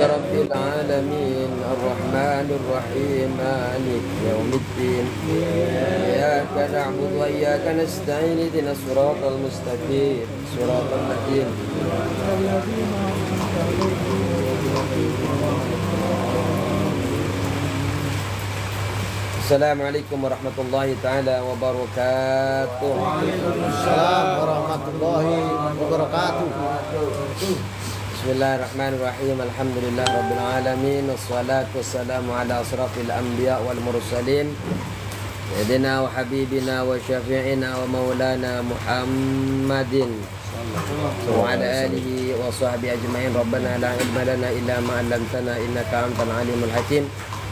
رب العالمين الرحمن الرحيم مالك يوم الدين إياك نعبد وإياك نستعين اهدنا الصراط المستقيم صراط الذين Assalamualaikum warahmatullahi taala wabarakatuh. Waalaikumsalam warahmatullahi wabarakatuh. Bismillahirrahmanirrahim. Alhamdulillah rabbil alamin. Wassalatu wassalamu ala asrafil anbiya wal mursalin. Sayyidina wa habibina wa syafi'ina wa maulana Muhammadin wa ala alihi wa sahbihi ajma'in. Rabbana la ilma lana illa ma 'allamtana innaka antal alimul hakim.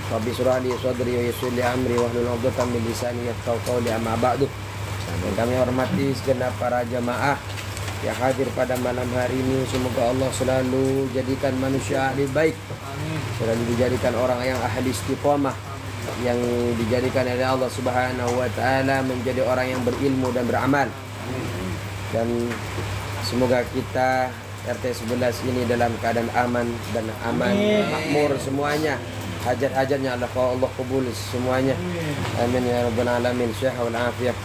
Rabbi surah li sadri wa yassir li amri wahlul 'uqdatam min lisani yafqahu qawli, amma ba'du. Yang kami hormati segenap para jamaah yang hadir pada malam hari ini, semoga Allah selalu jadikan manusia ahli baik, selalu dijadikan orang yang ahli istiqamah, yang dijadikan oleh Allah Subhanahu wa taala menjadi orang yang berilmu dan beramal. Dan semoga kita RT 11 ini dalam keadaan aman dan aman, makmur semuanya. Hajat-hajatnya Allah kabul semuanya. Amin ya rabbal alamin. Syahwa wal afiyah.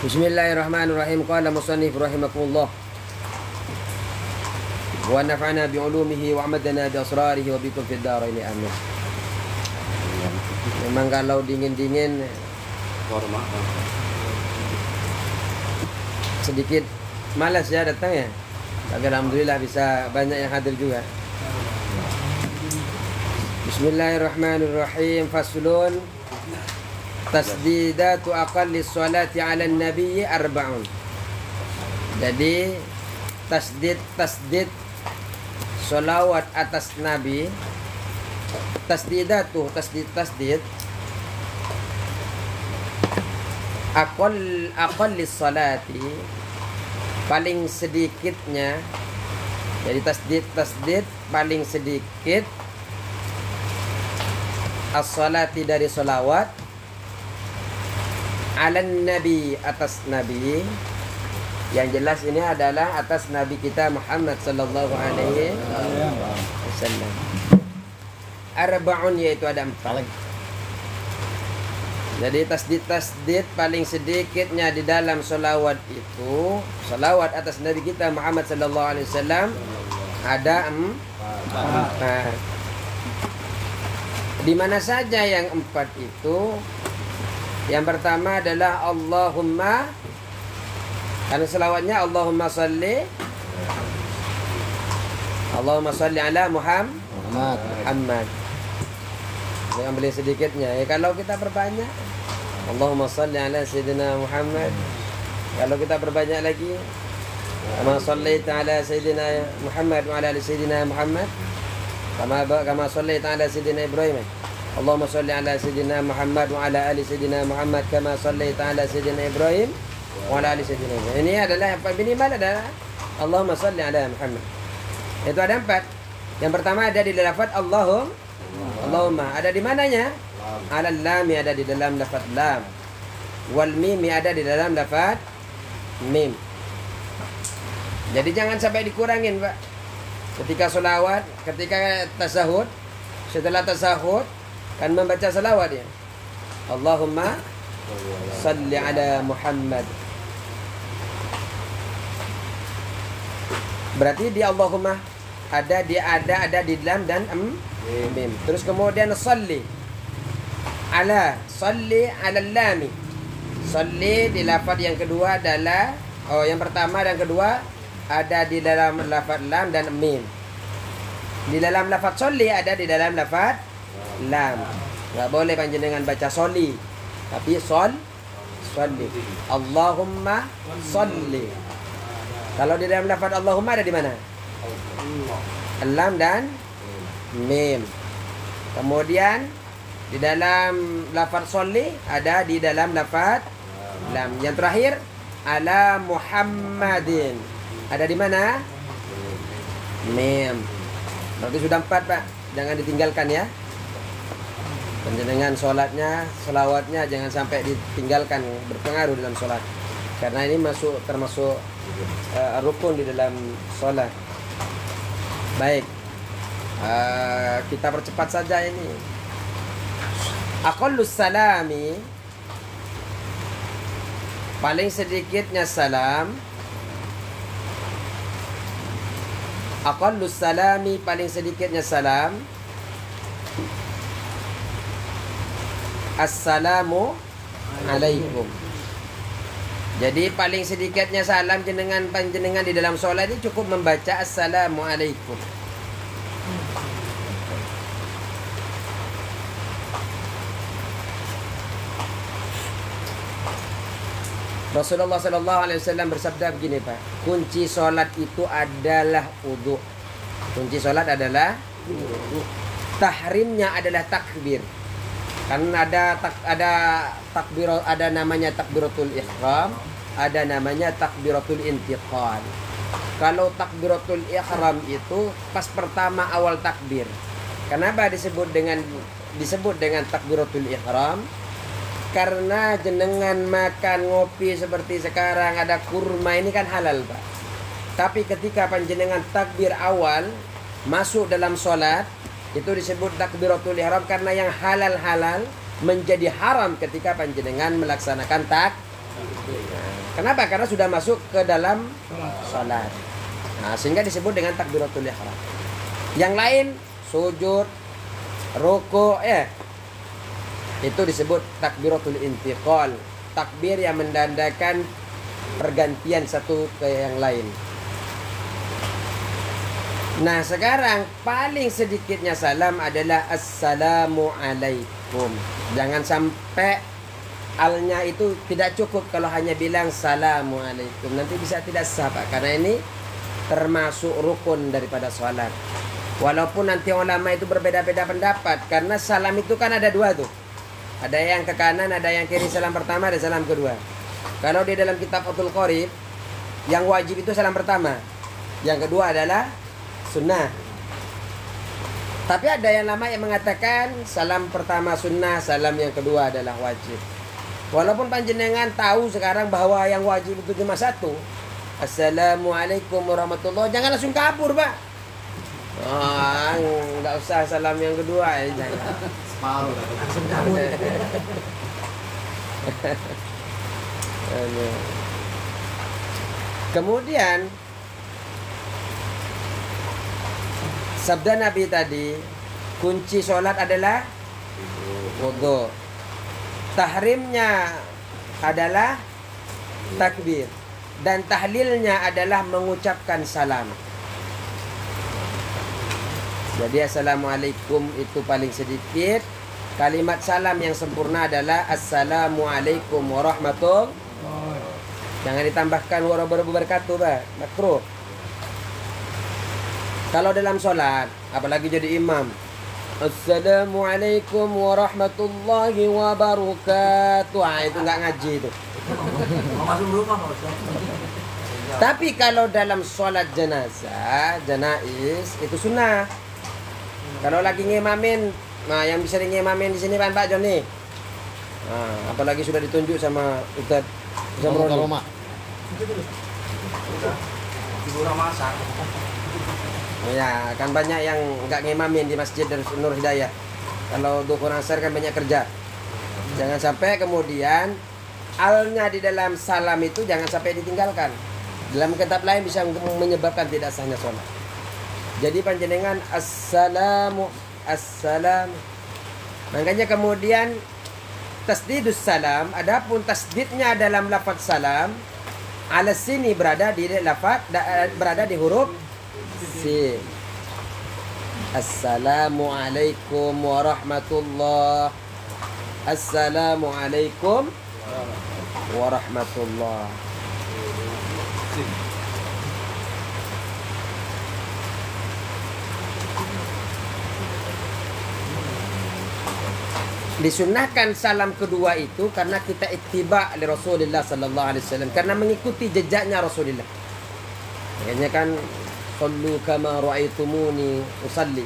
Bismillahirrahmanirrahim. Qala musannif rahimakumullah wa nafa'na bi ulumihi wa amadana bi asrarihi wa bikum fid dharain amin. Memang kalau dingin-dingin sedikit malas ya datang ya. Tapi alhamdulillah bisa banyak yang hadir juga. Bismillahirrahmanirrahim. Faslun tasdidatu aqallis salati ala nabiyyi arba'un. Jadi tasdid salawat atas nabi, tasdid aqallis salati, paling sedikitnya. Jadi tasdid paling sedikit as-salati dari salawat ala nabi, atas nabi. Yang jelas ini adalah atas nabi kita Muhammad sallallahu alaihi wasallam. Arba'un, yaitu ada 4. Jadi tasdid paling sedikitnya di dalam salawat itu, salawat atas nabi kita Muhammad sallallahu alaihi wasallam ada 4. Di mana saja yang 4 itu? Yang pertama adalah Allahumma, karena selawatnya Allahumma salli ala Muhammad. Jangan beli sedikitnya ya. Kalau kita perbanyak Allahumma salli ala Sayyidina Muhammad. Kalau kita perbanyak lagi kama sallaita ala Sayyidina Muhammad wa ala ali Sayyidina Muhammad kama sallaita ala Sayyidina Ibrahim. Allahumma salli ala Sayyidina Muhammad wa ala ali Sayyidina Muhammad kama sallaita ala Sayyidina Ibrahim wa ala ali Sayyidina Ibrahim. Ini adalah yang minimal adalah Allahumma salli ala Muhammad. Itu ada 4. Yang pertama ada di lafaz Allahumma. Ada di mananya? Alal lam, ada di dalam lafaz lam. Wal mim, ada di dalam lafaz mim. Jadi jangan sampai dikurangin, Pak. Ketika solawat, ketika tasahud, setelah tasahud kan membaca salawat ya. Allahumma salli ala Muhammad. Berarti di Allahumma ada di lam dan mim. Terus kemudian salli ala lami. Salli di lafaz yang kedua adalah yang pertama dan kedua ada di dalam lafaz lam dan mim. Di dalam lafaz sholli ada di dalam lafaz lam. Enggak boleh panjenengan baca sholli, tapi sholli. Allahumma sholli. Kalau di dalam lafaz Allahumma ada di mana? Lam dan mim. Kemudian di dalam lafaz sholli ada di dalam lafaz lam. Yang terakhir ala Muhammadin. Ada di mana? Mim. Berarti sudah 4, Pak. Jangan ditinggalkan ya. Panjenengan sholatnya, selawatnya jangan sampai ditinggalkan, berpengaruh dalam sholat. Karena ini termasuk rukun di dalam sholat. Baik. Kita percepat saja ini. Aqallus salami, paling sedikitnya salam. Aqallus salami, paling sedikitnya salam. Assalamu alaikum. Jadi paling sedikitnya salam panjenengan di dalam sholat ini cukup membaca assalamu alaikum. Rasulullah Sallallahu Alaihi Wasallam bersabda begini, Pak. Kunci sholat itu adalah wudu. Kunci sholat adalah wudu. Tahrimnya adalah takbir. Karena ada namanya takbiratul ihram, ada namanya takbiratul intiqal. Kalau takbiratul ihram itu pas pertama awal takbir. Kenapa disebut dengan takbiratul ihram? Karena jenengan makan ngopi seperti sekarang ada kurma ini kan halal, Pak. Tapi ketika panjenengan takbir awal masuk dalam sholat, itu disebut takbiratul ihram karena yang halal-halal menjadi haram ketika panjenengan melaksanakan takbir. Kenapa? Karena sudah masuk ke dalam sholat. Nah, sehingga disebut dengan takbiratul ihram. Yang lain sujud, ruku, itu disebut takbiratul intiqal, takbir yang mendandakan pergantian satu ke yang lain. Nah, sekarang paling sedikitnya salam adalah assalamu alaikum. Jangan sampai alnya itu tidak cukup kalau hanya bilang salamu alaikum. Nanti bisa tidak sah, Pak, karena ini termasuk rukun daripada sholat. Walaupun nanti ulama itu berbeda-beda pendapat, karena salam itu kan ada dua tuh. Ada yang ke kanan, ada yang kiri, salam pertama, ada salam kedua. Kalau di dalam kitab Fathul Qorib, yang wajib itu salam pertama. Yang kedua adalah sunnah. Tapi ada yang lama yang mengatakan salam pertama sunnah, salam yang kedua adalah wajib. Walaupun panjenengan tahu sekarang bahwa yang wajib itu cuma satu. Assalamualaikum warahmatullahi wabarakatuh. Jangan langsung kabur, Pak. Nggak usah salam yang kedua, jangan. Kemudian sabda Nabi tadi, kunci sholat adalah wudu. Tahrimnya adalah takbir. Dan tahlilnya adalah mengucapkan salam. Jadi assalamualaikum itu paling sedikit. Kalimat salam yang sempurna adalah assalamualaikum warahmatullahi. Jangan ditambahkan warahmatullahi wabarakatuh, Pak. Makruh. Kalau dalam sholat, apalagi jadi imam, assalamualaikum warahmatullahi wabarakatuh. Itu nggak ngaji itu. Tapi kalau dalam sholat jenazah, janaiz, itu sunnah. Kalau lagi ngimamin, nah yang bisa ngimamin di sini Pak Joni. Nah, apalagi sudah ditunjuk sama Ustaz Zamroni. Ya, kan banyak yang nggak ngimamin di Masjid Nur Hidayah. Kalau Duhur Asar kan banyak kerja. Jangan sampai kemudian alnya di dalam salam itu jangan sampai ditinggalkan. Dalam kitab lain bisa menyebabkan tidak sahnya sholat. Jadi panjenengan assalamu. Makanya kemudian tasdidus salam, adapun tasdidnya dalam lafaz salam, ala sini berada di lafaz berada di huruf sin. Assalamualaikum warahmatullah. Assalamualaikum warahmatullah. Disunnahkan salam kedua itu karena kita ittiba li Rasulullah sallallahu alaihi wasallam, karena mengikuti jejaknya Rasulullah. Makanya kan sallu kama ra'aitumuni usalli.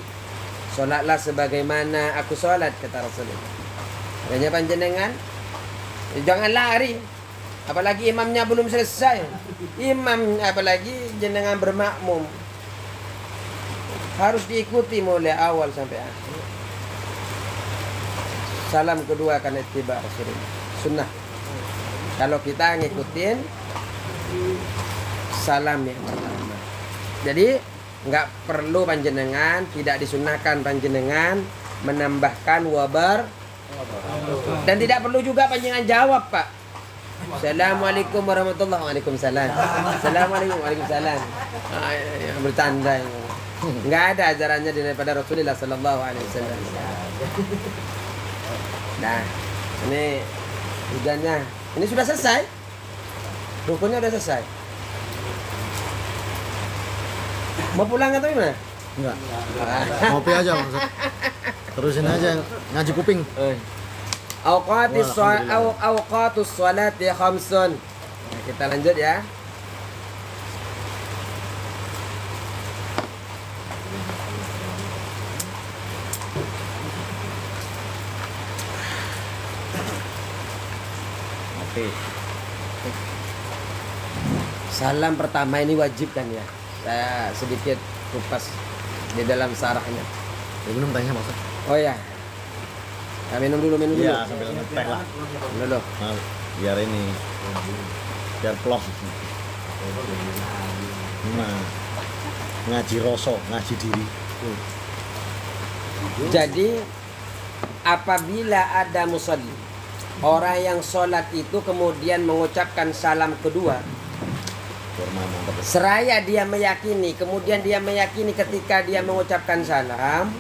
Salatlah sebagaimana aku salat, kata Rasulullah. Makanya panjenengan jangan lari. Apalagi imamnya belum selesai. Imam apalagi jenengan bermakmum. harus diikuti mulai awal sampai akhir. Salam kedua karena ittiba Rasulullah, sunnah. Kalau kita ngikutin salam yang pertama. Jadi nggak perlu panjenengan, tidak disunahkan panjenengan menambahkan wabar, dan tidak perlu juga panjenengan jawab, Pak. Assalamualaikum warahmatullahi wabarakatuh. Waalaikumsalam. Assalamualaikum waalaikumsalam. Bercanda. Nggak ada ajarannya daripada Rasulullah Sallallahu Alaihi Wasallam. Nah, ini hujannya. Ini sudah selesai. Rukunnya sudah selesai. Mau pulang atau gimana? Enggak. Ngopi aja Bang Ustaz. Terusin aja ngaji kuping. Awqatus sholati khamsun. Nah, kita lanjut ya. Oke. Salam pertama ini wajib kan ya? Saya sedikit kupas di dalam sarahnya. Ya, minum tehnya Bang Ustaz. Oh ya. Ya, minum dulu. Iya, sambil ngeteh lah. Dulu. Nah, biar ini biar plong. Nah, ngaji rasa, ngaji diri. Jadi apabila ada musalli, orang yang sholat itu kemudian mengucapkan salam kedua, seraya dia meyakini, kemudian dia meyakini ketika dia mengucapkan salam,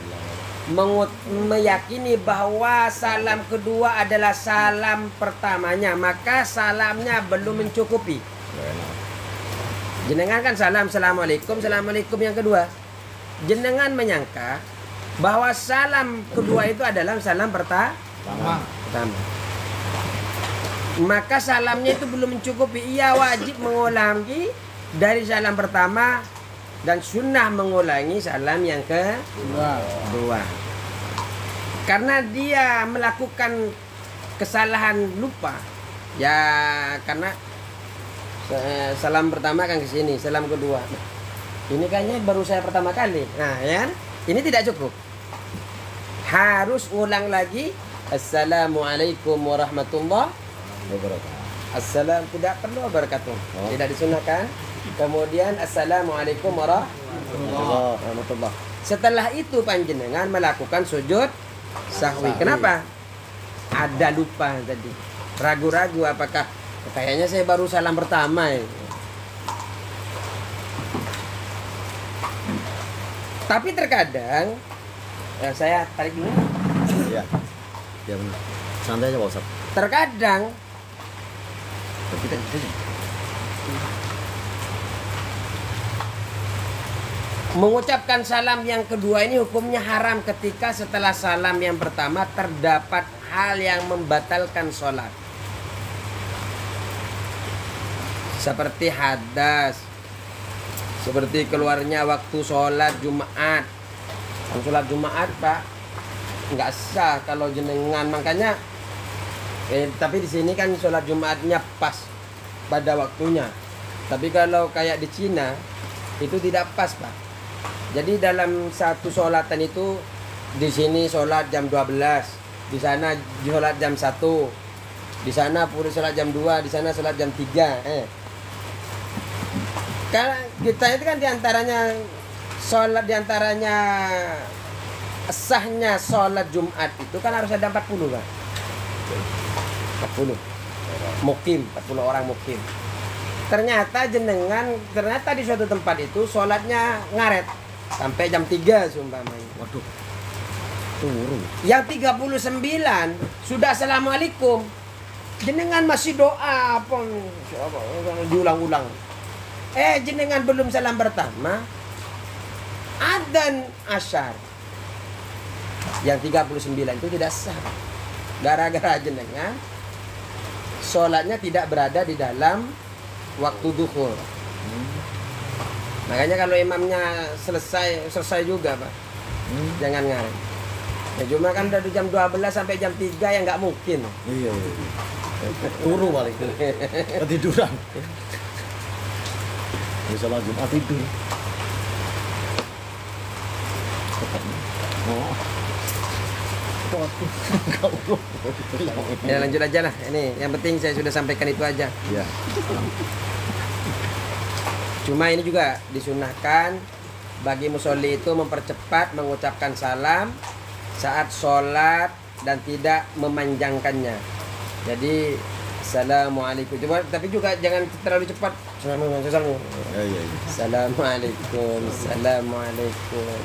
meyakini bahwa salam kedua adalah salam pertamanya, maka salamnya belum mencukupi. Jenengan kan salam, assalamualaikum, assalamualaikum yang kedua. Jenengan menyangka bahwa salam kedua itu adalah salam pertama. Maka salamnya itu belum mencukupi. Ia wajib mengulangi dari salam pertama dan sunnah mengulangi salam yang kedua. Karena dia melakukan kesalahan lupa. Ya karena salam pertama kan ke sini, salam kedua. Ini kayaknya baru saya pertama kali. Nah, ya. Ini tidak cukup. Harus ulang lagi. Assalamualaikum warahmatullahi wabarakatuh. Assalam tidak perlu wabarakatuh. Tidak disunahkan. Kemudian assalamualaikum warahmatullahi wabarakatuh. Setelah itu panjenengan melakukan sujud sahwi. Kenapa? Ada lupa tadi. Ragu-ragu apakah kayaknya saya baru salam pertama ya. Tapi terkadang saya tarik dulu. Iya. Ya benar. Santai aja Pak Ustaz. Terkadang kita mengucapkan salam yang kedua ini hukumnya haram ketika setelah salam yang pertama terdapat hal yang membatalkan sholat. Seperti hadas, seperti keluarnya waktu sholat Jumat. Sholat Jumat Pak nggak sah kalau jenengan, makanya tapi di sini kan sholat Jumatnya pas pada waktunya. Tapi kalau kayak di Cina itu tidak pas Pak. Jadi dalam satu sholatan itu di sini sholat jam 12, di sana sholat jam 1, di sana pura sholat jam 2, di sana sholat jam 3. Karena kita itu kan diantaranya sholat, diantaranya sahnya sholat Jumat itu kan harus ada 40 kan? 40 mukim, 40 orang mukim. Ternyata di suatu tempat itu sholatnya ngaret sampai jam 3 seumpamanya. Waduh. Turu. Yang 39 sudah assalamualaikum. Jenengan masih doa pun diulang-ulang. Jenengan belum salam pertama. Adzan asyar. Yang 39 itu tidak sah. Gara-gara jenengan sholatnya tidak berada di dalam waktu duhur. Makanya kalau imamnya selesai juga Pak. Jangan ngaret. Ya cuma kan dari jam 12 sampai jam 3 ya nggak mungkin. Iya. Turu paling. Ketiduran. Sholat Jumat tidur. Oh. Ya lanjut aja lah. Ini yang penting saya sudah sampaikan itu aja. Ya. Cuma ini juga disunahkan bagi musolli itu mempercepat mengucapkan salam saat sholat dan tidak memanjangkannya. Jadi assalamualaikum. Coba tapi juga jangan terlalu cepat. Assalamualaikum. Ya. Assalamualaikum. Assalamualaikum.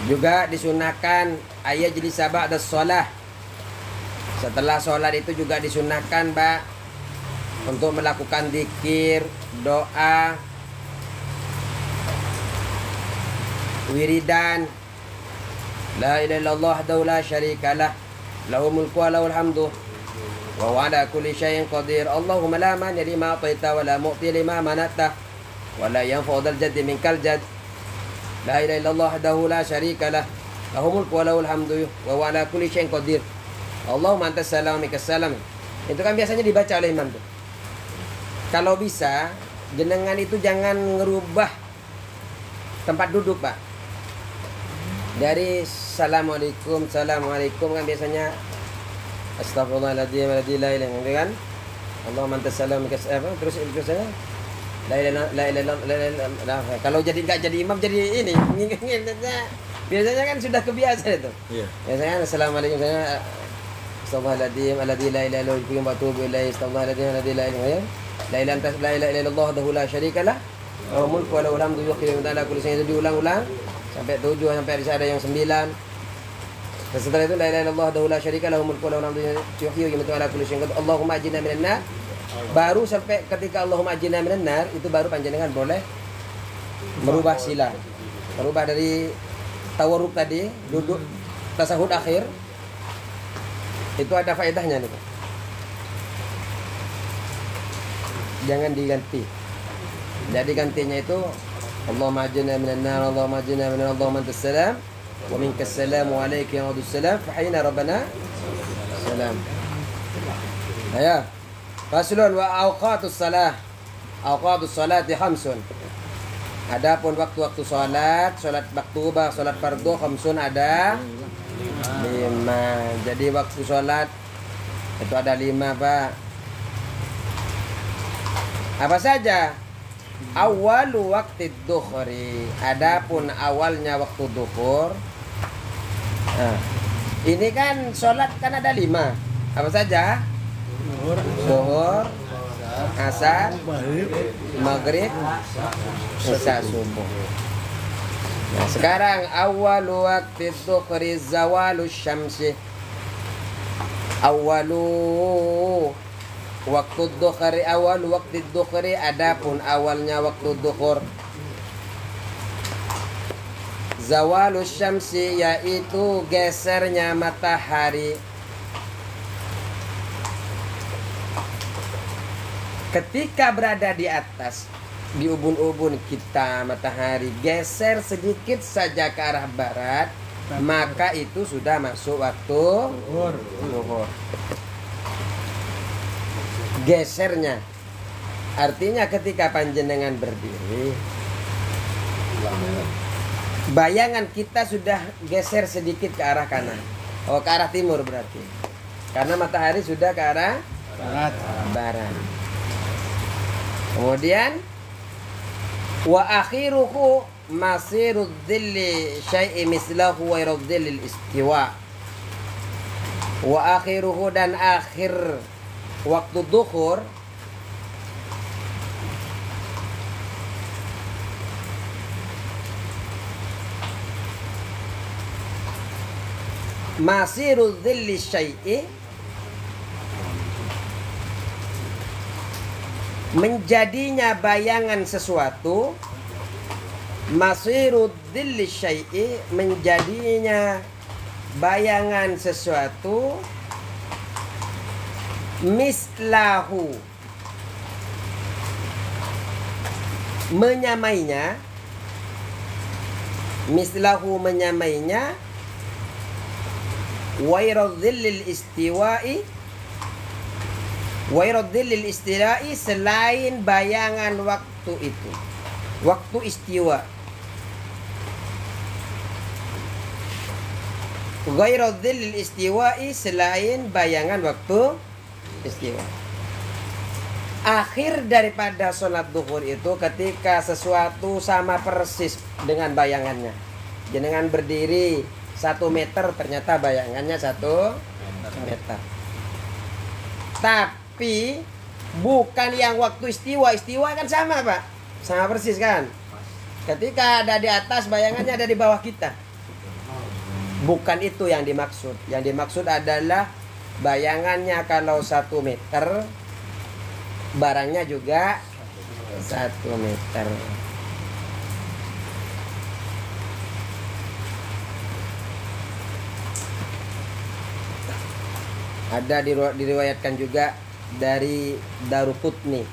Juga disunahkan ayat jadi sabah ada sholat. Setelah sholat itu juga disunahkan, Mbak, untuk melakukan zikir, doa, wiridan. La ilaha illallah wahdahu la syarikalah, lahul mulku wa lahul hamdu, wa huwa ala kulli syai'in qadir. Allahumma la mani lima ataita wa la mu'ti lima manata wa la yanfa'u dzal jaddi minkal jadd. La ilaha illallah wahdahu la syarikalah, lahul mulku wa lahul hamdu, wa huwa ala kulli syai'in qadir. Allahumma antas salam wa minkas salam. Itu kan biasanya dibaca oleh imam tuh. Kalau bisa, jenengan itu jangan ngerubah tempat duduk, Pak. Dari assalamualaikum, assalamualaikum kan biasanya astagfirullahaladzim, la ilaha illallah, kan? Allahumma antas salam wa minkas salam. Terus saya la ilaha. Kalau jadi enggak jadi imam jadi ini. Biasanya kan sudah kebiasa itu. Iya. Biasanya assalamualaikum, saya astagfirullahaladzim, alladzi la ilaha illallah wa atubu ilaihi, astagfirullahaladzim, alladzi la ilaha illallah. La ilaha illallah wahdahu la syarikalah, lahul mulku wa lahul hamdu, yuhyi wa yumiitu ala kulli syai'in. Itu diulang-ulang sampai 7, sampai ada yang 9. Dan setelah itu la ilaha illallah wahdahu la syarikalah, lahul mulku wa lahul hamdu, yuhyi wa yumiitu ala kulli syai'in. Allahumma ajirna minan nar. Baru sampai ketika Allahumma ajirna minan nar itu baru panjenengan boleh merubah sila. Merubah dari tawarruk tadi, duduk tasahud akhir. Itu ada faedahnya nih, Pak. Jangan diganti. Jadi gantinya itu Allahumma ajirna minan nar, Allahumma ajirna minan nar, Allahumma antas salam wa minkas salam wa alayka ya Abdus salam fa hayna rabbana salam. Ya. Faslun wa awqatus salah. Awqatus salati khamsun. Adapun waktu-waktu salat, salat maktubah, salat fardhu khamsun ada 5. Jadi waktu salat itu ada 5, Pak. Apa saja? Awalu waqtid duhri. Adapun awalnya waktu duhur. Nah, ini kan sholat kan ada 5. Apa saja? Zuhur, asar, maghrib, isya subuh. Nah, sekarang awalu waqtid duhri zawalu syamsi. Awalu waktu duhri, awal waktu duhri, adapun awalnya waktu duhur. Zawalus syamsi, yaitu gesernya matahari. Ketika berada di atas, di ubun-ubun kita matahari geser sedikit saja ke arah barat, maka itu sudah masuk waktu duhur. Gesernya artinya ketika panjenengan berdiri, bayangan kita sudah geser sedikit ke arah kanan. Oh, ke arah timur berarti, karena matahari sudah ke arah barat. Kemudian wa akhiruhu masirud dhilli syai'i mislahu wa iradhillil istiwa. Wa akhiruhu, dan akhir waktu duhur masirul dhilli syai'i, menjadinya bayangan sesuatu. Masirul dhilli syai'i, menjadinya bayangan sesuatu. Mislahu, menyamainya. Mislahu, menyamainya. Wairadhillil istiwa'i, Wairadil lil istila'i, selain bayangan waktu itu, waktu istiwa. Wairadil lil istiwa'i, selain bayangan waktu istiwa. Akhir daripada sholat duhur itu ketika sesuatu sama persis dengan bayangannya. Jenengan berdiri 1 meter, ternyata bayangannya 1 meter. Tapi bukan yang waktu istiwa. Istiwa kan sama, Pak, sama persis kan. Ketika ada di atas, bayangannya ada di bawah kita. Bukan itu yang dimaksud. Yang dimaksud adalah bayangannya kalau 1 meter, barangnya juga 1 meter. Ada diriwayatkan juga dari Daruqutni,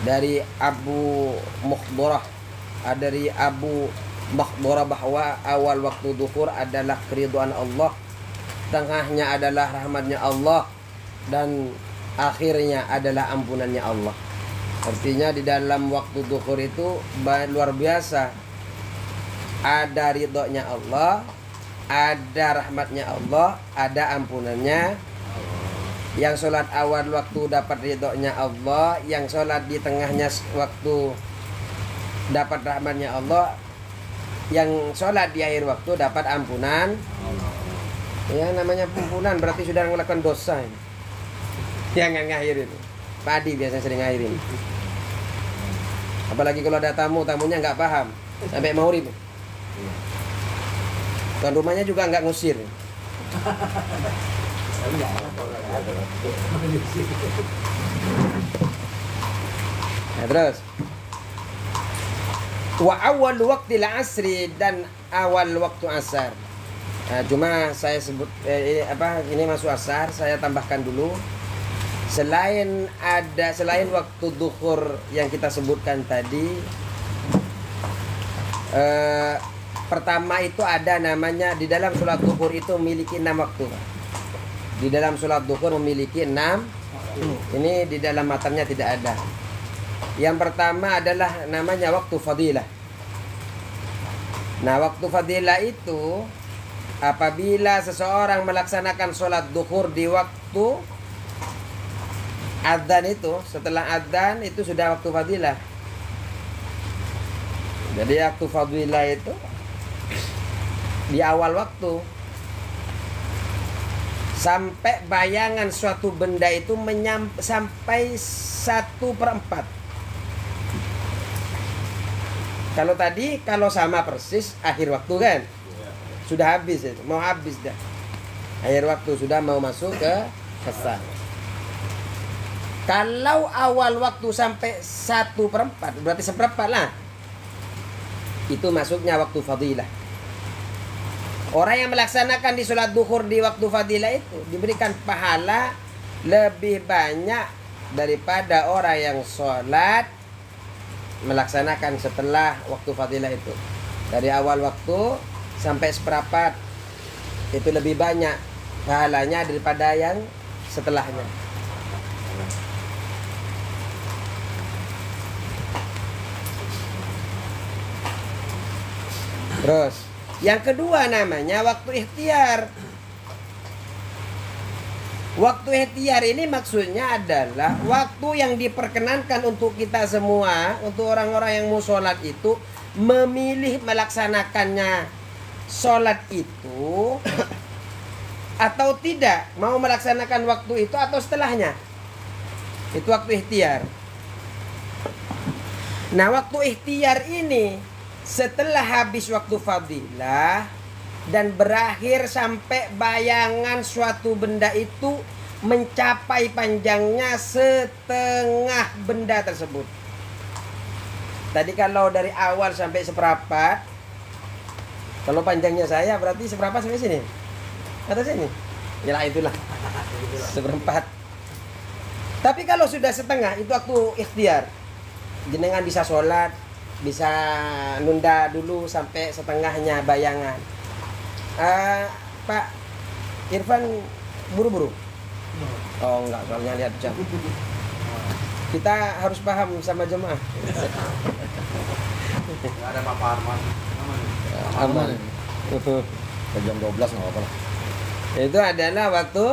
dari Abu Mukhbarah, dari Abu Mukhbarah bahwa awal waktu duhur adalah keridhaan Allah, tengahnya adalah rahmatnya Allah, dan akhirnya adalah ampunannya Allah. Artinya di dalam waktu duhur itu luar biasa. Ada ridhonya Allah, ada rahmatnya Allah, ada ampunannya. Yang sholat awal waktu dapat ridhonya Allah, yang sholat di tengahnya waktu dapat rahmatnya Allah, yang sholat di akhir waktu dapat ampunan. Ya, namanya ampunan berarti sudah melakukan dosa. Yang ngakhirin, Padi biasanya sering ngakhirin. Apalagi kalau ada tamunya nggak paham sampai maghrib. Tuan rumahnya juga nggak ngusir. Nah, terus wa awal waktu asri, dan awal waktu asar. Nah, cuma saya sebut ini masuk asar, saya tambahkan dulu. Selain waktu duhur yang kita sebutkan tadi, pertama itu ada namanya di dalam sholat duhur itu memiliki 6 waktu. Di dalam sholat duhur memiliki 6. Ini di dalam matanya tidak ada. Yang pertama adalah namanya waktu fadilah. Nah, waktu fadilah itu apabila seseorang melaksanakan sholat duhur di waktu adzan itu, setelah adzan itu sudah waktu fadilah. Jadi waktu fadilah itu di awal waktu, sampai bayangan suatu benda itu sampai 1/4. Kalau tadi kalau sama persis akhir waktu kan, sudah habis itu, mau habis dah. Akhir waktu sudah mau masuk ke kesan. Kalau awal waktu sampai 1/4, berarti 1/4 lah. Itu masuknya waktu fadilah. Orang yang melaksanakan di sholat duhur di waktu fadilah itu diberikan pahala lebih banyak daripada orang yang sholat melaksanakan setelah waktu fadilah itu. Dari awal waktu sampai 1/4 itu lebih banyak pahalanya daripada yang setelahnya. Terus yang kedua namanya waktu ikhtiar. Waktu ikhtiar ini maksudnya adalah waktu yang diperkenankan untuk kita semua, untuk orang-orang yang mau sholat itu, memilih melaksanakannya sholat itu atau tidak, mau melaksanakan waktu itu atau setelahnya. Itu waktu ikhtiar. Nah, waktu ikhtiar ini setelah habis waktu fadilah dan berakhir sampai bayangan suatu benda itu mencapai panjangnya setengah benda tersebut. Tadi kalau dari awal sampai 1/4, kalau panjangnya saya berarti 1/4 sampai sini atau sini, ya itulah 1/4. Tapi kalau sudah setengah, itu waktu ikhtiar. Jenengan bisa sholat, bisa nunda dulu sampai setengahnya bayangan. Pak Irfan buru-buru Oh enggak, soalnya lihat jam. Kita harus paham sama jemaah. Nggak ada Papa Arman. Aman. Jam 12 nggak apa-apa lah. Itu adalah waktu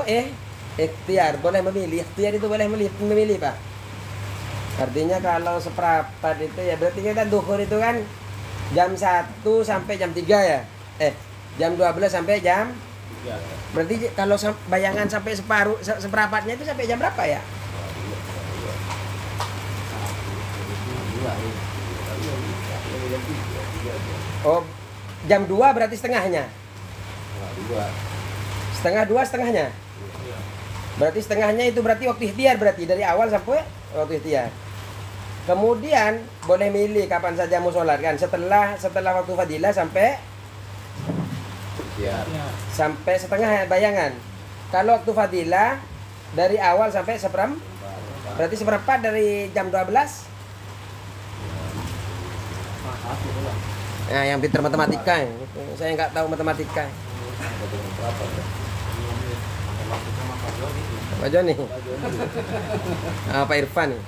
ikhtiar, boleh memilih. Ikhtiar itu boleh memilih, Pak. Artinya kalau seperempat itu ya berarti kita duhur itu kan jam 1 sampai jam 3 ya. Jam 12 sampai jam. Berarti kalau bayangan sampai seperempatnya itu sampai jam berapa ya? Oh, jam 2 berarti setengahnya. Setengahnya. Berarti setengahnya itu berarti waktu ikhtiar, berarti dari awal sampai waktu ikhtiar. Kemudian boleh milih kapan saja mau sholat kan, setelah waktu fadilah sampai setengah bayangan. Kalau waktu fadilah dari awal sampai berarti seperempat dari jam 12. Nah, yang pintar matematika, saya nggak tahu matematika. Pak Joni, Pak Irfan nih,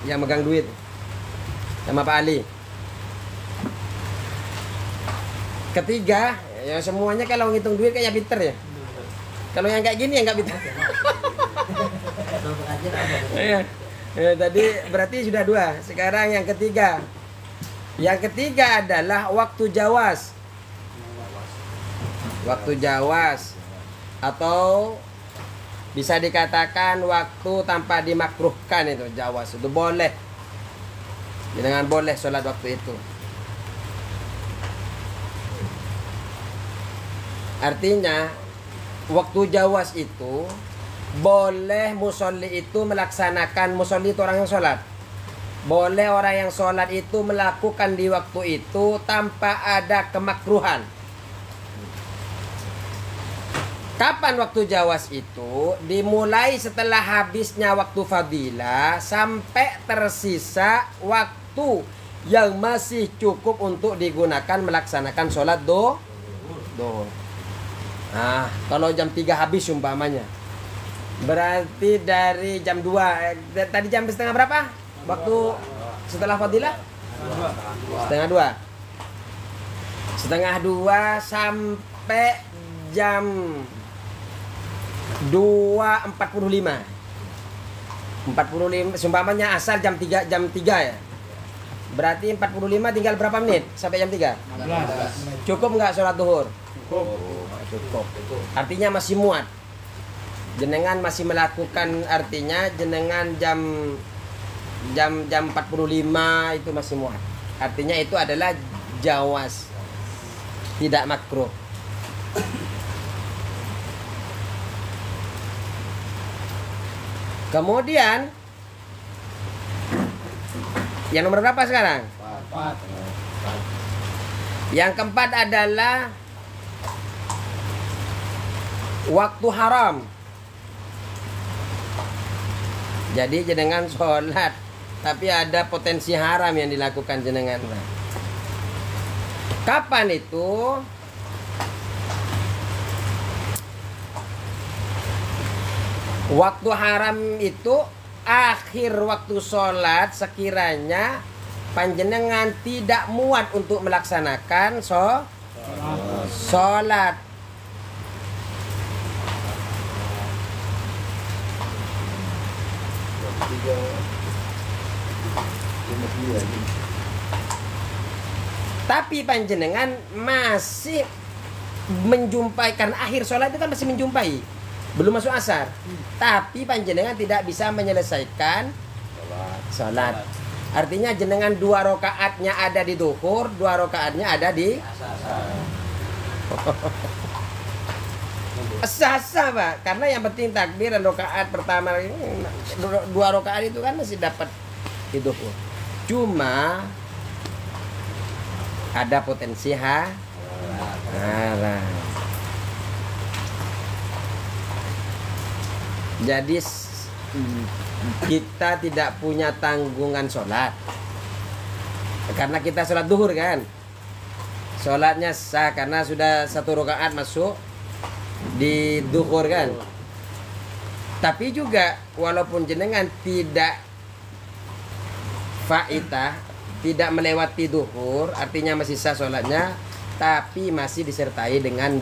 yang megang duit, sama Pak Ali. Ketiga, ya semuanya kalau ngitung duit kayak pinter ya. Kalau yang kayak gini ya nggak pinter. Tadi berarti sudah 2. Sekarang yang ketiga. Yang ketiga adalah waktu jawas. Waktu jawas atau bisa dikatakan waktu tanpa dimakruhkan, itu jawas, itu boleh. Dengan boleh sholat waktu itu. Artinya waktu jawas itu boleh musolli itu melaksanakan, musolli itu orang yang sholat. Boleh orang yang sholat itu melakukan di waktu itu tanpa ada kemakruhan. Kapan waktu jawas itu? Dimulai setelah habisnya waktu fadilah sampai tersisa waktu yang masih cukup untuk digunakan melaksanakan sholat duhur. Nah, kalau jam 3 habis umpamanya, berarti dari jam 2, tadi jam setengah berapa? Waktu setelah fadilah? Setengah 2 sampai jam 2.45. 45, umpamanya asar jam 3 ya. Berarti 45 tinggal berapa menit sampai jam 3? 15. Cukup nggak sholat duhur? Cukup. Artinya masih muat. Jenengan masih melakukan, artinya jenengan jam 45 itu masih muat. Artinya itu adalah jawas, tidak makruh. Kemudian yang nomor berapa sekarang? 4. Yang keempat adalah waktu haram. Jadi jenengan sholat tapi ada potensi haram yang dilakukan jenengan. Kapan itu? Waktu haram itu akhir waktu sholat sekiranya panjenengan tidak muat untuk melaksanakan sholat. Tapi panjenengan masih menjumpai, karena akhir sholat itu kan masih menjumpai, belum masuk asar. Tapi panjenengan tidak bisa menyelesaikan sholat. Artinya jenengan 2 rakaatnya ada di duhur, 2 rakaatnya ada di sah-sah, Pak. Karena yang penting takbir dan rakaat pertama ini, 2 rakaat itu kan masih dapat di duhur. Cuma ada potensi haram. Jadi kita tidak punya tanggungan sholat karena kita sholat duhur kan, sholatnya sah karena sudah 1 rakaat masuk di duhur kan. Tapi juga walaupun jenengan tidak faitah, tidak melewati duhur, artinya masih sah sholatnya, tapi masih disertai dengan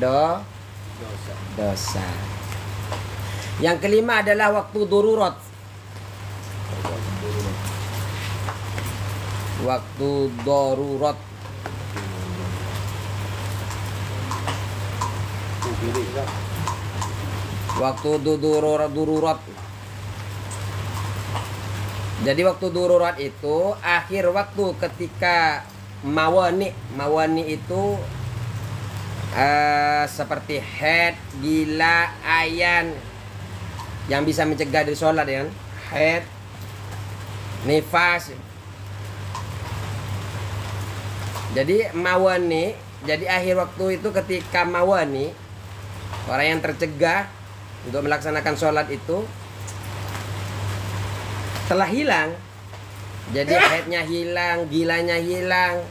dosa. Yang kelima adalah waktu darurat. Waktu darurat. Waktu darurat. Jadi waktu darurat itu akhir waktu ketika mawani itu seperti haid, gila, ayan yang bisa mencegah dari sholat ya kan? Haid, nifas. Jadi mawani, jadi akhir waktu itu ketika mawani, orang yang tercegah untuk melaksanakan sholat itu telah hilang. Jadi haidnya hilang, gilanya hilang.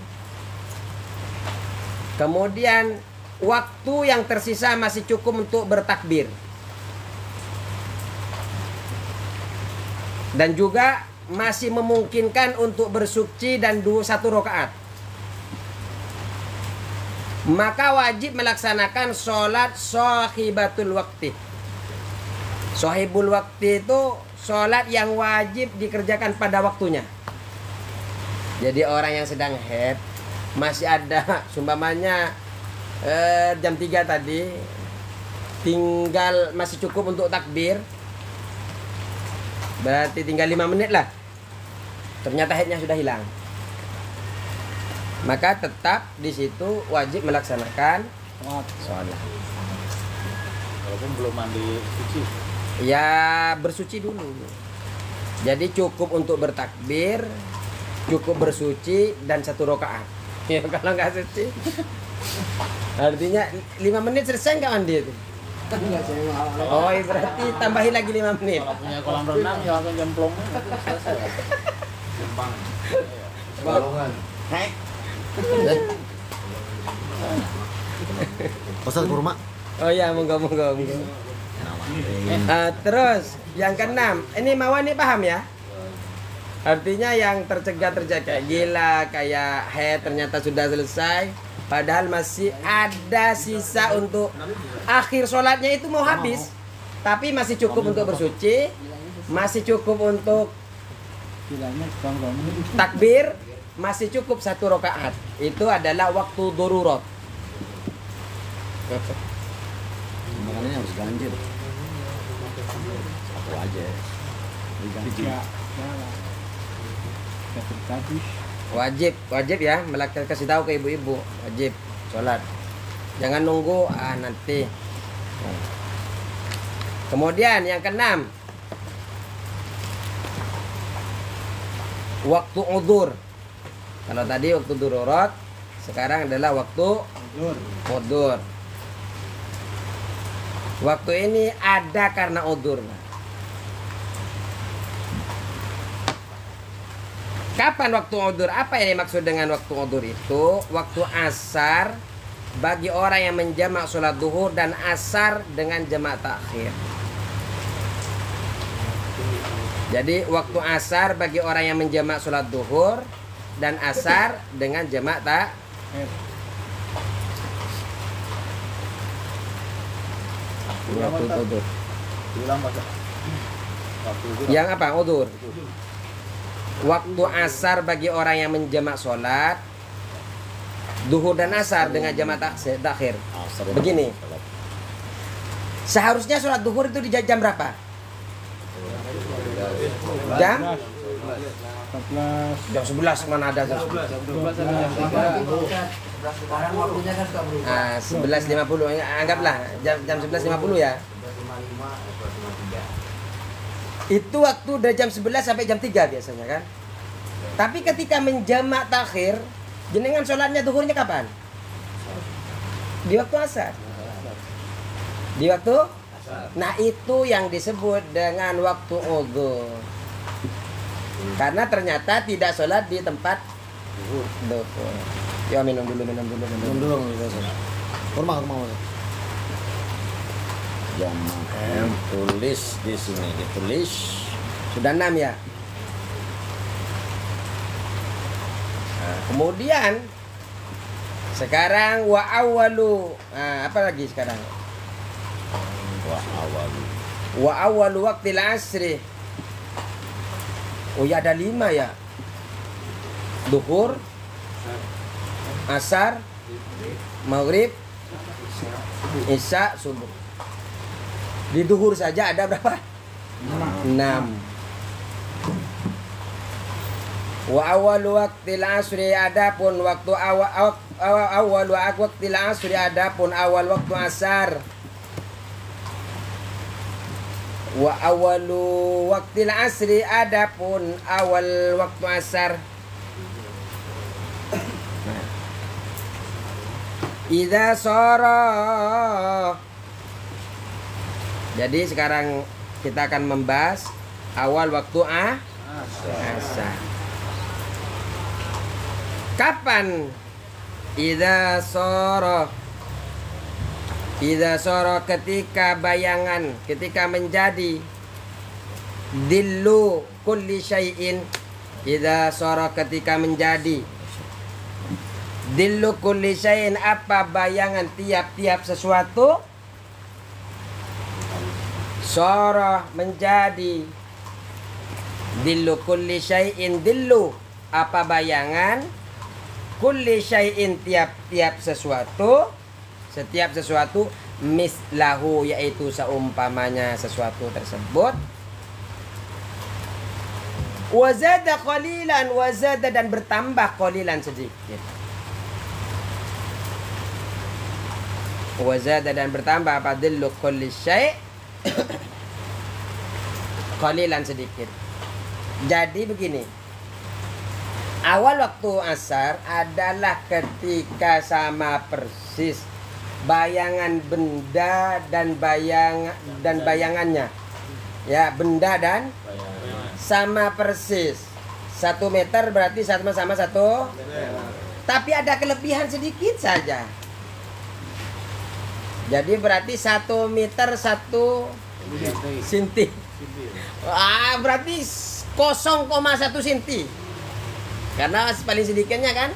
Kemudian waktu yang tersisa masih cukup untuk bertakbir. Dan juga masih memungkinkan untuk bersuci dan satu rakaat. Maka wajib melaksanakan sholat sahibatul wakti. Sahibul wakti itu sholat yang wajib dikerjakan pada waktunya. Jadi orang yang sedang haid, masih ada sumpamanya jam 3 tadi, tinggal masih cukup untuk takbir, berarti tinggal 5 menit lah, ternyata haidnya sudah hilang, maka tetap di situ wajib melaksanakan sholat. Walaupun belum mandi suci. Ya bersuci dulu. Jadi cukup untuk bertakbir, cukup bersuci dan satu rakaat. Ya kalau nggak suci, artinya 5 menit selesai nggak mandi itu? Oh berarti tambahin lagi 5 menit. Kalau punya kolam renang ya langsung jemplong. Selesai. Jempang. Balongan. Pasal kurma. Oh ya, monggo. Terus yang keenam, ini mawani paham ya? Artinya yang tercegah kayak gila, kayak haid ternyata sudah selesai, padahal masih ada sisa untuk akhir sholatnya itu mau habis, tapi masih cukup untuk bersuci, masih cukup untuk takbir, masih cukup satu rakaat. Itu adalah waktu darurat. Makanya harus ganjil. Satu aja. Diganjil. Wajib ya, kasih tahu ke ibu-ibu, wajib sholat. Jangan nunggu nanti. Kemudian yang keenam, waktu udzur. Kalau tadi waktu darurat, sekarang adalah waktu udzur. Waktu ini ada karena udzur. Kapan waktu udzur? Apa yang dimaksud dengan waktu udzur itu? Waktu asar bagi orang yang menjamak sholat duhur dan asar dengan jamak takhir. Jadi waktu asar bagi orang yang menjamak sholat duhur dan asar dengan jamak takhir. Waktu udzur. Yang apa udzur? Waktu asar bagi orang yang menjamak sholat duhur dan asar dengan jamak takhir. Begini, seharusnya sholat duhur itu di jam berapa? Jam 11. Mana ada jam 11.50. Anggaplah jam 11.50 ya. Itu waktu dari jam 11 sampai jam 3 biasanya kan. Tapi ketika menjamak takhir, jenengan sholatnya duhurnya kapan? Di waktu asar. Di waktu? Nah itu yang disebut dengan waktu udzur. Karena ternyata tidak sholat di tempat duhur. Ya minum dulu. Kurma. Jamaah. Tulis di sini, ditulis. Sudah 6 ya. Nah, kemudian sekarang wa awalu. Nah, apa lagi sekarang? Wa awalu waqtil asri. Oh ya, ada 5 ya. Duhur, asar, maghrib, isya, subuh. Di duhur saja ada berapa? 6. Wa awalu waqtil asri, adapun waktu awal waqtil asri, adapun awal waktu asar. Wa awalu waqtil asri, adapun awal waktu asar. Idza shara. Jadi sekarang kita akan membahas awal waktu asar. Kapan? Idza shara. Idza shara, ketika bayangan, ketika menjadi dillu kulli syai'in. Idza shara, ketika menjadi dillu kulli syai'in, apa bayangan tiap-tiap sesuatu. Shara, menjadi. Dillu kulli syai'in, dillu, apa bayangan. Kulli syai'in, tiap-tiap sesuatu. Setiap sesuatu. Mislahu, yaitu seumpamanya sesuatu tersebut. Wazada qalilan, wazada, dan bertambah qalilan, sedikit. Wazada, dan bertambah apa? Dillu kulli syai' qalilan, sedikit. Jadi begini, awal waktu asar adalah ketika sama persis bayangan benda dan bayangannya. Ya, benda dan sama persis. 1 meter berarti sama-sama 1. Tapi ada kelebihan sedikit saja. Jadi berarti 1 meter 1 sinti. Berarti 0,1 sinti. Karena paling sedikitnya kan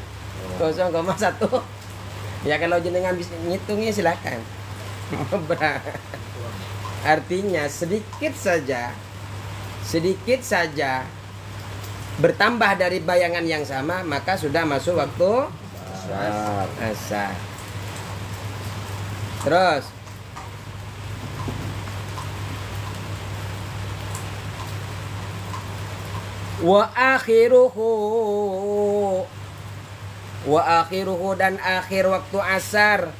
0,1. Ya kalau jenengan bisa ngitungnya silakan. Artinya sedikit saja bertambah dari bayangan yang sama, maka sudah masuk waktu asar. Terus wa akhiruhu, dan akhir waktu asar.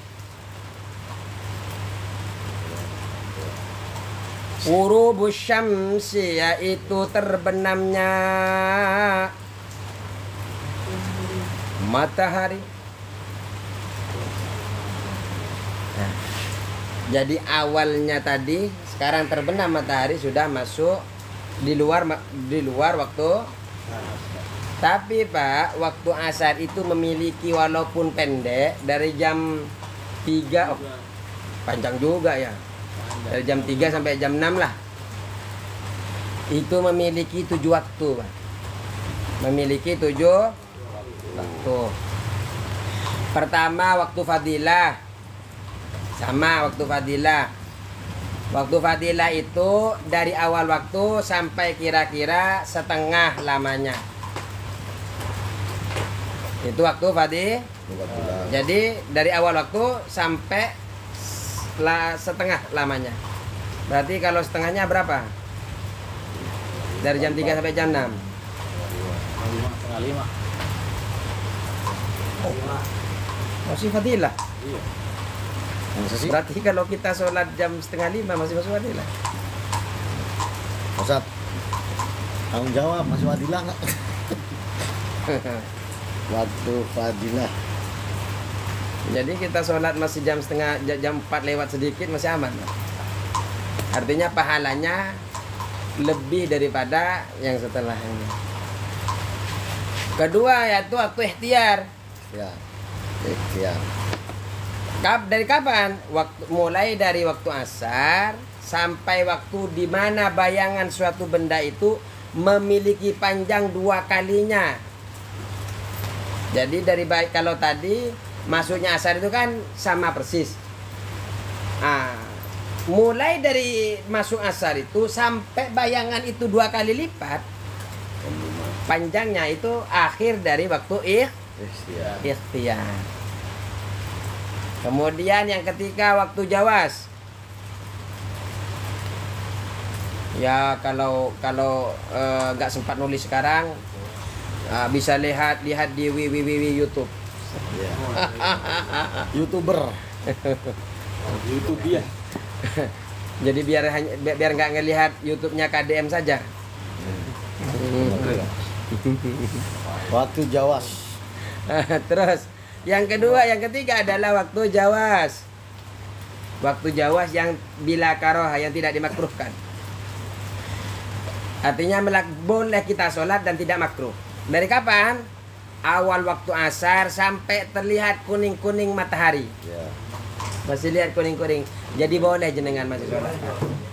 Ghurubus syamsi, yaitu terbenamnya matahari. Nah, jadi awalnya tadi, sekarang terbenam matahari, sudah masuk di luar waktu. Tapi Pak, waktu asar itu memiliki, walaupun pendek, dari jam 3, panjang juga ya, dari jam 3 sampai jam 6 lah. Itu memiliki 7 waktu Pak. Memiliki 7 waktu. Pertama waktu fadilah. Sama waktu fadilah. Waktu fadilah itu dari awal waktu sampai kira-kira setengah lamanya. Itu waktu fadilah. Jadi dari awal waktu sampai setengah lamanya. Berarti kalau setengahnya berapa? Dari jam 3 sampai jam 6. Setengah 5. Masih fadilah. Iya. Berarti kalau kita sholat jam setengah 5 masih masuk fadilah. Ustaz, tanggung jawab, masih fadilah nggak? Waktu fadilah. Jadi kita sholat masih jam 4 lewat sedikit masih aman. Artinya pahalanya lebih daripada yang setelahnya. Kedua yaitu waktu ikhtiar. Ya, ikhtiar. Dari kapan? Mulai dari waktu asar sampai waktu di mana bayangan suatu benda itu memiliki panjang 2 kalinya. Jadi kalau tadi masuknya asar itu kan sama persis. Mulai dari masuk asar itu sampai bayangan itu 2 kali lipat, panjangnya itu akhir dari waktu ikhtiar. Kemudian yang ketiga waktu jawas. Ya kalau nggak sempat nulis sekarang, bisa lihat di YouTube. YouTuber. YouTube ya. Jadi biar nggak ngelihat YouTube-nya KDM saja. Waktu jawas. Terus yang ketiga adalah waktu jawas. Waktu jawas yang bila karoha, yang tidak dimakruhkan. Artinya boleh kita sholat dan tidak makruh. Dari kapan? Awal waktu asar sampai terlihat kuning-kuning matahari. Masih lihat kuning-kuning. Jadi boleh jenengan masih sholat.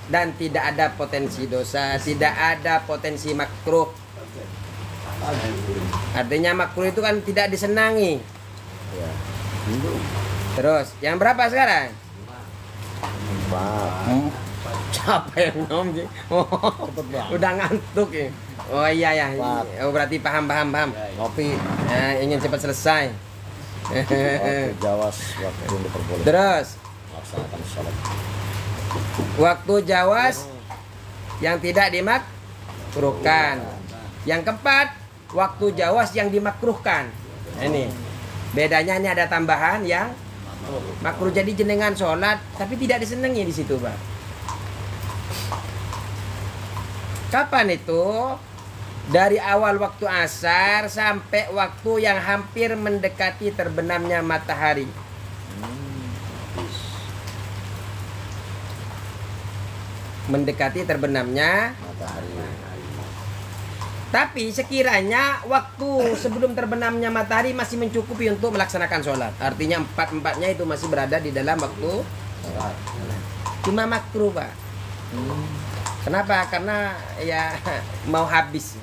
Dan tidak ada potensi dosa, tidak ada potensi makruh. Artinya makruh itu kan tidak disenangi. Terus yang berapa sekarang? 4. Capek nom. Udah ngantuk ya. Oh iya. Oh berarti paham. Kopi. Ingin cepat selesai. Waktu jawas, waktu yang diperbolehkan. Terus Laksanakan sholat. waktu jawas yang tidak dimakruhkan. Yang keempat, waktu jawas yang dimakruhkan. Ini bedanya, ini ada tambahan yang makruh. Jadi jenengan sholat tapi tidak disenangi di situ, Pak. Kapan itu? Dari awal waktu asar sampai waktu yang hampir mendekati terbenamnya matahari. Mendekati terbenamnya Matahari. Tapi sekiranya waktu sebelum terbenamnya matahari masih mencukupi untuk melaksanakan sholat. Artinya 4-4-nya itu masih berada di dalam waktu sholat. Cuma makruh, Pak. Kenapa? Karena ya mau habis.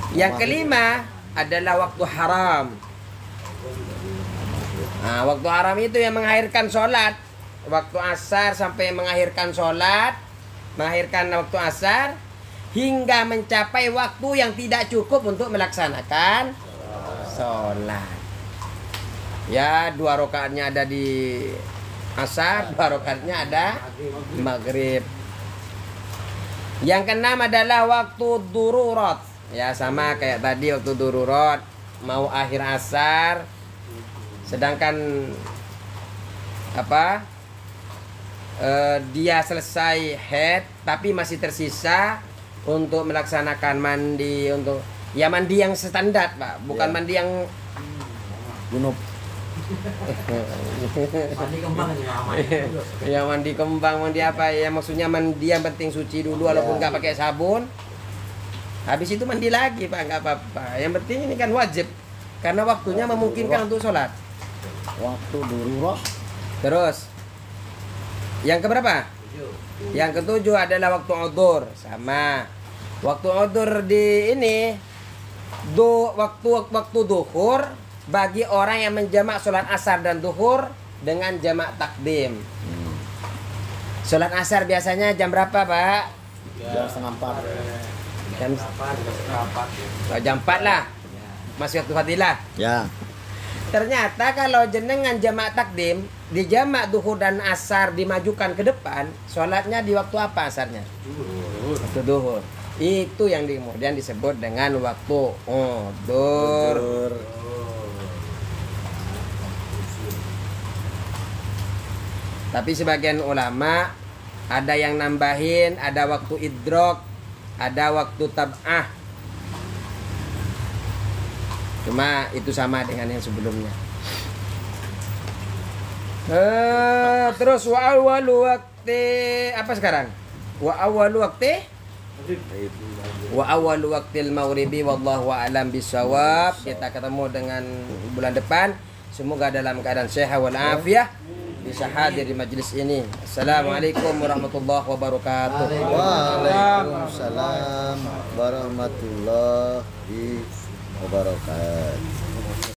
Yang kelima adalah waktu haram. Waktu haram itu yang mengakhirkan sholat. Waktu asar sampai mengakhirkan sholat, mengakhirkan waktu asar hingga mencapai waktu yang tidak cukup untuk melaksanakan sholat. Ya 2 rakaatnya ada di asar, 2 rakaatnya ada maghrib. Yang keenam adalah waktu dururat. Ya sama kayak tadi waktu dururat, mau akhir asar, sedangkan dia selesai haid tapi masih tersisa untuk melaksanakan mandi, untuk ya mandi yang standar, Pak, bukan mandi yang Junub. Mandi kembang ya mandi kembang, mandi apa ya, maksudnya mandi yang penting suci dulu walaupun nggak pakai sabun. Habis itu mandi lagi, Pak, nggak apa-apa. Yang penting ini kan wajib karena waktunya memungkinkan untuk sholat. Waktu dururat. Terus yang keberapa? Yang ketujuh adalah waktu udzur. Sama. Waktu udzur di ini waktu duhur bagi orang yang menjamak sholat asar dan duhur dengan jamak takdim. Sholat asar biasanya jam berapa, Pak? Jam 3:30. Jam 4 lah. Masih waktu fadilah. Ya. Ternyata kalau jenengan jamak takdim, di jamak duhur dan asar dimajukan ke depan, sholatnya di waktu apa asarnya? Waktu duhur. Itu yang kemudian disebut dengan waktu udzur. Tapi sebagian ulama ada yang nambahin, ada waktu idrok, ada waktu tab'ah. Cuma itu sama dengan yang sebelumnya. Terus wa awwalu waqti apa sekarang? Wa awwalu waqtil maghribi wallahu a'lam bisawab. Kita ketemu dengan bulan depan. semoga dalam keadaan sehat wal afiah bisa hadir di majelis ini. Assalamualaikum warahmatullahi wabarakatuh. Waalaikumsalam warahmatullahi wabarakatuh.